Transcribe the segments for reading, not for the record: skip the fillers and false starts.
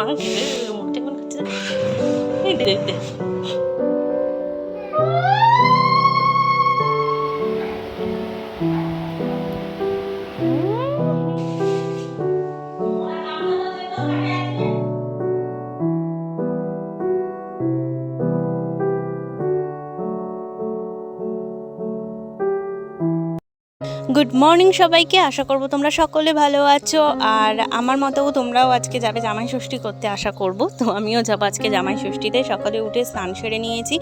মা মুখটা কেমন করছে এই দেখতে। গুড মর্নিং সবাইকে, আশা করব তোমরা সকলে ভালো আছো। আর আমার মতো তোমরাও আজকে যাবে জামাই ষষ্ঠী করতে আশা করব। তো আমিও যাবো আজকে জামাই ষষ্ঠীতে। সকালে উঠে স্নান সেরে নিয়েছি।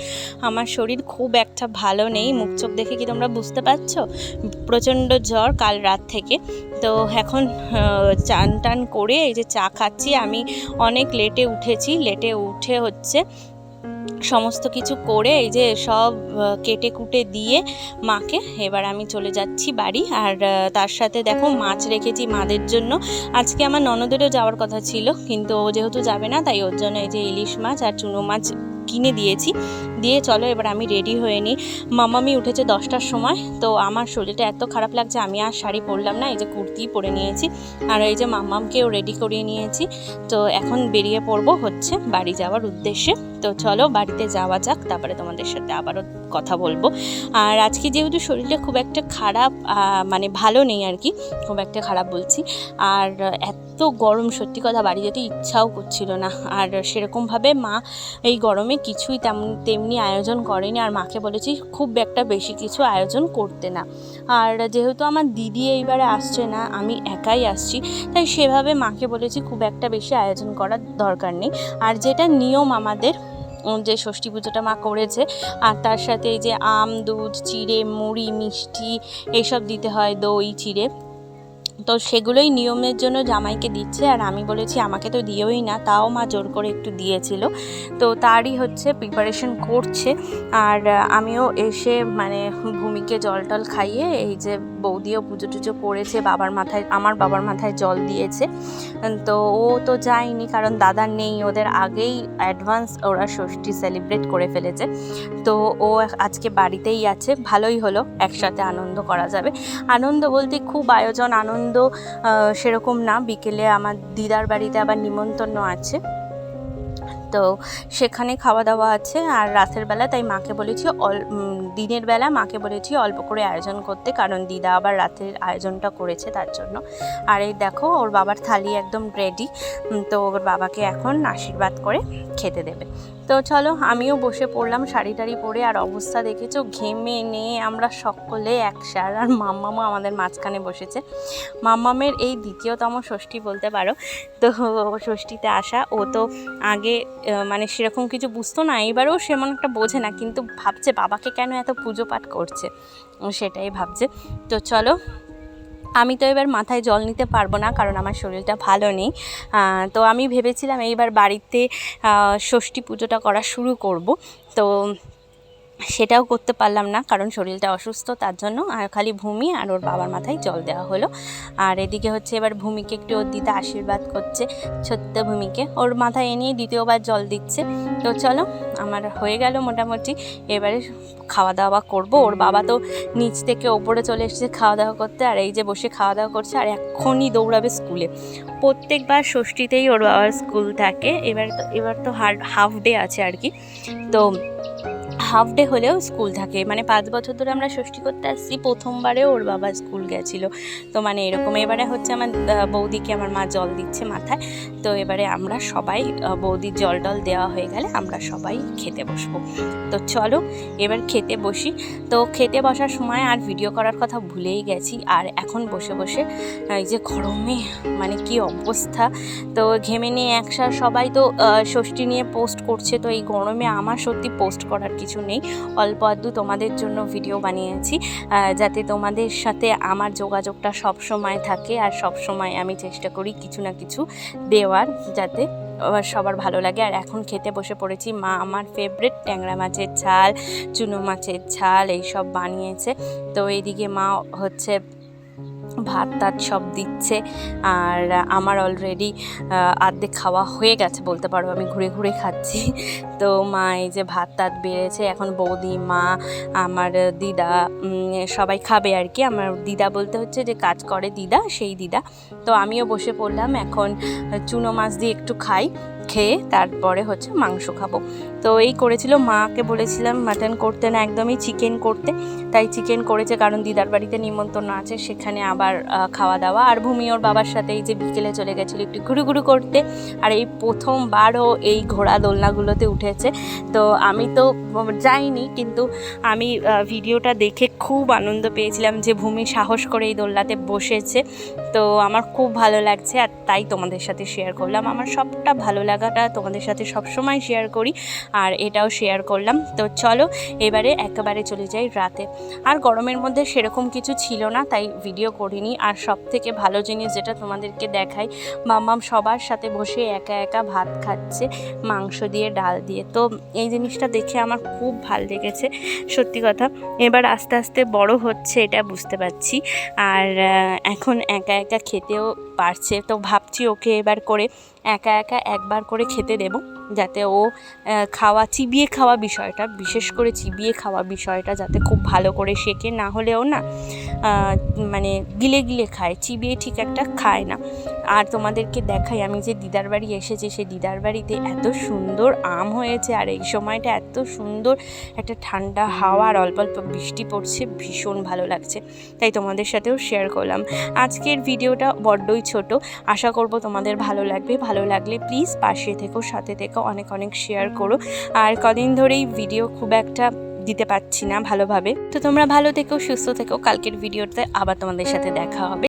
আমার শরীর খুব একটা ভালো নেই, মুখ চোখ দেখে কি তোমরা বুঝতে পারছো? প্রচণ্ড জ্বর কাল রাত থেকে। তো এখন চান টান করে এই যে চা খাচ্ছি। আমি অনেক লেটে উঠেছি, লেটে উঠে হচ্ছে সমস্ত কিছু করে এই যে সব কেটে কুটে দিয়ে মাকে এবার আমি চলে যাচ্ছি বাড়ি। আর তার সাথে দেখো মাছ রেখেছি মাদের জন্য। আজকে আমার ননদেরও যাওয়ার কথা ছিল, কিন্তু ও যেহেতু যাবে না তাই ওর জন্য এই যে ইলিশ মাছ আর চুনো মাছ কিনে দিয়েছি। দিয়ে চলো এবার আমি রেডি হয়ে নিই। মামামি উঠেছে 10টার সময়। তো আমার শরীরটা এত খারাপ লাগছে, আমি আর শাড়ি পরলাম না, এই যে কুর্তি পরে নিয়েছি। আর এই যে মামামকেও রেডি করিয়ে নিয়েছি। তো এখন বেরিয়ে পড়বো হচ্ছে বাড়ি যাওয়ার উদ্দেশ্যে। তো চলো বাড়িতে যাওয়া যাক, তারপরে তোমাদের সাথে আবারও কথা বলবো। আর আজকে যেহেতু শরীরটা খুব একটা খারাপ, মানে ভালো নেই আর কি, খুব একটা খারাপ বলছি। আর এত গরম, সত্যি কথা বাড়ি যেতে ইচ্ছাও করছিল না। আর সেরকমভাবে মা এই গরমে কিছুই তেমনি আয়োজন করেনি। আর মাকে বলেছি খুব একটা বেশি কিছু আয়োজন করতে না। আর যেহেতু আমার দিদি এইবারে আসছে না, আমি একাই আসছি, তাই সেভাবে মাকে বলেছি খুব একটা বেশি আয়োজন করার দরকার নেই। আর যেটা নিয়ম আমাদের, যে ষষ্ঠী পুজোটা মা করেছে, আর তার সাথে এই যে আম দুধ চিড়ে মুড়ি মিষ্টি এইসব দিতে হয়, দই চিড়ে, তো সেগুলোই নিয়মের জন্য জামাইকে দিচ্ছে। আর আমি বলেছি আমাকে তো দিওই না, তাও মা জোর করে একটু দিয়েছিল। তো তারই হচ্ছে প্রিপারেশন করছে। আর আমিও এসে মানে ভূমিকে জল টল খাইয়ে এই যে বৌদিও পুজো টুজো করেছে, আমার বাবার মাথায় জল দিয়েছে। তো ও তো যায়নি, কারণ দাদা নেই, ওদের আগেই অ্যাডভান্স ওরা ষষ্ঠী সেলিব্রেট করে ফেলেছে। তো ও আজকে বাড়িতেই আছে, ভালোই হলো, একসাথে আনন্দ করা যাবে। আনন্দ বলতে খুব আয়োজন আনন্দ সেরকম না। বিকেলে আমার দিদার বাড়িতে আবার নিমন্ত্রণ আছে, তো সেখানে খাওয়া দাওয়া আছে। আর রাতের বেলা তাই মাকে বলেছি দিনের বেলা মাকে বলেছি অল্প করে আয়োজন করতে, কারণ দিদা আবার রাতের আয়োজনটা করেছে তার জন্য। আর এই দেখো ওর বাবার থালি একদম রেডি। তো ওর বাবাকে এখন আশীর্বাদ করে খেতে দেবে। তো চলো আমিও বসে পড়লাম শাড়ি টাড়ি পরে। আর অবস্থা দেখেছো, ঘেমে নিয়ে আমরা সকলে একসার। আর মাম্মামও আমাদের মাঝখানে বসেছে। মাম্মামের এই দ্বিতীয়তম ষষ্ঠী বলতে পারো। তো ষষ্ঠীতে আসা, ও তো আগে মানে সেরকম কিছু বুঝতো না, এবারেও সেমন একটা বোঝে না, কিন্তু ভাবছে বাবাকে কেন এত পুজো পাঠ করছে, সেটাই ভাবছে। তো চলো, আমি তো এবার মাথায় জল নিতে পারবো না, কারণ আমার শরীরটা ভালো নেই। তো আমি ভেবেছিলাম এইবার বাড়িতে ষষ্ঠী পুজোটা করা শুরু করব। তো সেটাও করতে পারলাম না, কারণ শরীরটা অসুস্থ, তার জন্য। আর খালি ভূমি আর ওর বাবার মাথায় জল দেওয়া হলো। আর এদিকে হচ্ছে এবার ভূমিকে একটু ওর দিদা আশীর্বাদ করছে, ছোট্ট ভূমিকে ওর মাথায় এনেই দ্বিতীয়বার জল দিচ্ছে। তো চলো আমার হয়ে গেল মোটামুটি, এবারে খাওয়া দাওয়া করব। ওর বাবা তো নিচ থেকে ওপরে চলে এসেছে খাওয়া দাওয়া করতে, আর এই যে বসে খাওয়া দাওয়া করছে। আর এখনই দৌড়াবে স্কুলে। প্রত্যেকবার ষষ্ঠীতেই ওর বাবার স্কুল থাকে, এবার তো হাফ ডে আছে আর কি। তো হাফ ডে হলেও স্কুল থাকে, মানে 5 বছর ধরে আমরা ষষ্ঠী করতে আসছি, প্রথমবারে ওর বাবা স্কুল গেছিলো। তো মানে এরকম এবারে হচ্ছে আমার বৌদিকে আমার মা জল দিচ্ছে মাথায়। তো এবারে আমরা সবাই বৌদির জল টল দেওয়া হয়ে গেলে আমরা সবাই খেতে বসবো। তো চলো এবার খেতে বসি। তো খেতে বসার সময় আর ভিডিও করার কথা ভুলেই গেছি। আর এখন বসে বসে এই যে গরমে মানে কি অবস্থা, তো ঘেমে নিয়ে একসাথে সবাই তো ষষ্ঠী নিয়ে পোস্ট করছে। তো এই গরমে আমার সত্যি পোস্ট করার কিছু নেই, অল্প আধটু তোমাদের জন্য ভিডিও বানিয়েছি, যাতে তোমাদের সাথে আমার যোগাযোগটা সব সময় থাকে। আর সব সময় আমি চেষ্টা করি কিছু না কিছু দেওয়ার, যাতে সবার ভালো লাগে। আর এখন খেতে বসে পড়েছি। মা আমার ফেভারিট ট্যাংরা মাছের ঝাল, চুনো মাছের ঝাল এইসব বানিয়েছে। তো এইদিকে মা হচ্ছে ভাত টাত সব দিচ্ছে। আর আমার অলরেডি অর্ধেক খাওয়া হয়ে গেছে বলতে পারো, আমি ঘুরে ঘুরে খাচ্ছি। তো মা এই যে ভাত টাত বেড়েছে, এখন বৌদি, মা, আমার দিদা সবাই খাবে আর কি। আমার দিদা বলতে হচ্ছে যে কাজ করে দিদা, সেই দিদা। তো আমিও বসে পড়লাম, এখন চুনো মাছ দিয়ে একটু খাই, খেয়ে তারপরে হচ্ছে মাংস খাবো। তো এই করেছিল, মাকে বলেছিলাম মাটন করতে না, একদমই চিকেন করতে, তাই চিকেন করেছে, কারণ দিদার বাড়িতে নিমন্ত্রণ আছে, সেখানে আবার খাওয়া দাওয়া। আর ভূমি ওর বাবার সাথে এই যে বিকেলে চলে গেছিলো একটু ঘুরু করতে, আর এই প্রথমবারও এই ঘোড়া দোলনাগুলোতে উঠেছে। তো আমি তো যাইনি, কিন্তু আমি ভিডিওটা দেখে খুব আনন্দ পেয়েছিলাম যে ভূমি সাহস করে এই দোলনাতে বসেছে। তো আমার খুব ভালো লাগছে, আর তাই তোমাদের সাথে শেয়ার করলাম। আমার সবটা ভালো লাগাটা তোমাদের সাথে সবসময় শেয়ার করি, আর এটাও শেয়ার করলাম। তো চলো এবারে একেবারে চলে যাই রাতে। আর গরমের মধ্যে সেরকম কিছু ছিল না, তাই ভিডিও করিনি। আর সব থেকে ভালো জিনিস যেটা তোমাদেরকে দেখাই, মাম্মাম সবার সাথে বসে একা একা ভাত খাচ্ছে, মাংস দিয়ে, ডাল দিয়ে। তো এই জিনিসটা দেখে আমার খুব ভালো লেগেছে, সত্যি কথা। এবার আস্তে আস্তে বড় হচ্ছে, এটা বুঝতে পারছি। আর এখন একা একা খেতেও পারছে। তো ভাবছি ওকে এবার করে একা একা একবার করে খেতে দেব, যাতে ও চিবিয়ে খাওয়া বিষয়টা, বিশেষ করে চিবিয়ে খাওয়া বিষয়টা যাতে খুব ভালো করে শেখে। না হলেও না মানে গিলে গিলে খায়, চিবিয়ে ঠিক একটা খায় না। আর তোমাদেরকে দেখাই, আমি যে দিদার বাড়ি এসেছি, সেই দিদার বাড়িতে এত সুন্দর আম হয়েছে, আর এই সময়টা এত সুন্দর একটা ঠান্ডা হাওয়া আর অল্প অল্প বৃষ্টি পড়ছে, ভীষণ ভালো লাগছে। তাই তোমাদের সাথেও শেয়ার করলাম। আজকের ভিডিওটা বড্ডই ছোট, আশা করব তোমাদের ভালো লাগবে। ভালো লাগলে প্লিজ পাশে থেকো, সাথে থেকো, অনেক অনেক শেয়ার করো। আর কদিন ধরেই ভিডিও খুব একটা দিতে পারছি না ভালোভাবে। তো তোমরা ভালো থেকো, সুস্থ থেকো। কালকের ভিডিওতে আবার তোমাদের সাথে দেখা হবে।